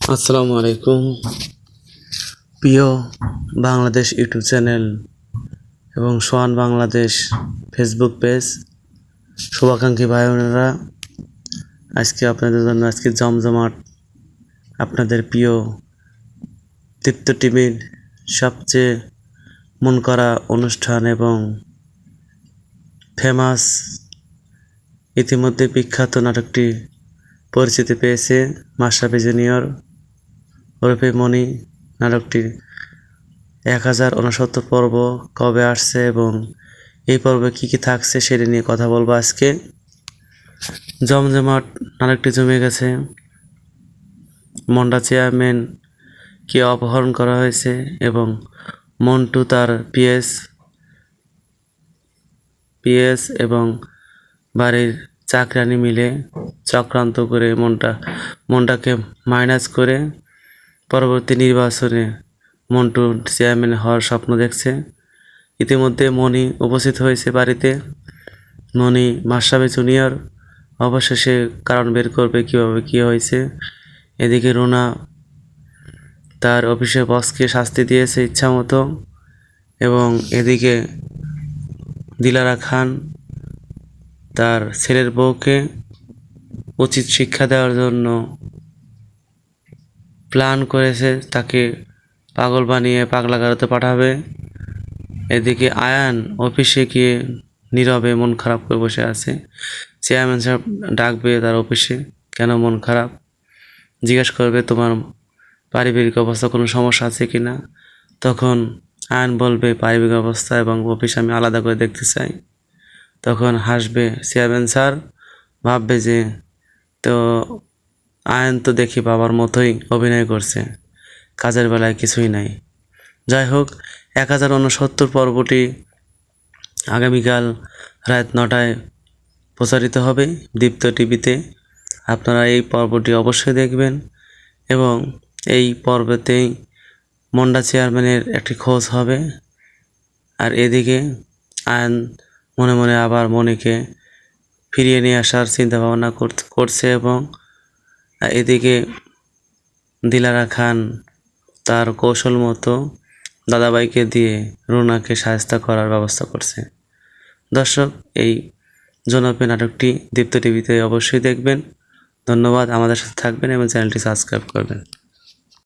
আসসালামু আলাইকুম। প্রিয় বাংলাদেশ ইউটিউব চ্যানেল এবং সোয়ান বাংলাদেশ ফেসবুক পেজ শুভাকাঙ্ক্ষী ভাই বোনেরা, আজকে আপনাদের জন্য জমজমাট আপনাদের প্রিয় দীপ্ত টিভির সবচেয়ে মন করা অনুষ্ঠান এবং ফেমাস ইতিমধ্যে বিখ্যাত নাটকটি পরিচিতি পেয়েছে মাশরাফি জুনিয়র ওরফে মনি। নাটকটির 1069 পর্ব কবে আসছে এবং এই পর্বে কী কী থাকছে সেটা নিয়ে কথা বলবো আজকে। জমজমাট নাটকটি জমে গেছে। মন্ডা চেয়ারম্যানকে অপহরণ করা হয়েছে এবং মন্টু তার পিএস এবং বাড়ির চাকরানি মিলে চক্রান্ত করে মন্টাকে মাইনাস করে পরবর্তী নির্বাচনে মন্টু চেয়ারম্যান হওয়ার স্বপ্ন দেখছে। ইতিমধ্যে মনি উপস্থিত হয়েছে বাড়িতে। মনি মাশরাফি জুনিয়র অবশেষে কারণ বের করবে কীভাবে কী হয়েছে। এদিকে রুনা তার অফিসে বসকে শাস্তি দিয়েছে ইচ্ছা মতো এবং এদিকে দিলারা খান তার ছেলের বউকে উচিত শিক্ষা দেওয়ার জন্য প্ল্যান করেছে, তাকে পাগল বানিয়ে পাগলাগারদে পাঠাবে। এদিকে আয়ান অফিসে গিয়ে নীরবে মন খারাপ করে বসে আছে। চেয়ারম্যান সাহেব ডাকবে তার অফিসে, কেন মন খারাপ জিজ্ঞেস করবে, তোমার পারিবারিক অবস্থা কোনো সমস্যা আছে কি না। তখন আয়ান বলবে পারিবারিক অবস্থা এবং অফিস আমি আলাদা করে দেখতে চাই। তখন হাসবে চেয়ারম্যান স্যার, ভাববে যে তো আয়ন তো দেখি বাবার মতোই অভিনয় করছে, কাজের বেলায় কিছুই নাই। যাই হোক, 1069 পর্বটি আগামীকাল রাত 9টায় প্রচারিত হবে দীপ্ত টিভিতে। আপনারা এই পর্বটি অবশ্যই দেখবেন এবং এই পর্বতেই মন্ডা চেয়ারম্যানের একটি খোঁজ হবে। আর এদিকে আয়ন মনে মনে আবার মনিকে ফিরিয়ে নিয়ে আসার চিন্তা ভাবনা করছে এবং এদিকে দিলারা খান তার কৌশল মতো দাদাভাইকে দিয়ে রুনাকে সাহায্য করার ব্যবস্থা করছে। দর্শক, এই জনপ্রিয় নাটকটি দীপ্ত টিভিতে অবশ্যই দেখবেন। ধন্যবাদ, আমাদের সাথে থাকবেন এবং চ্যানেলটি সাবস্ক্রাইব করবেন।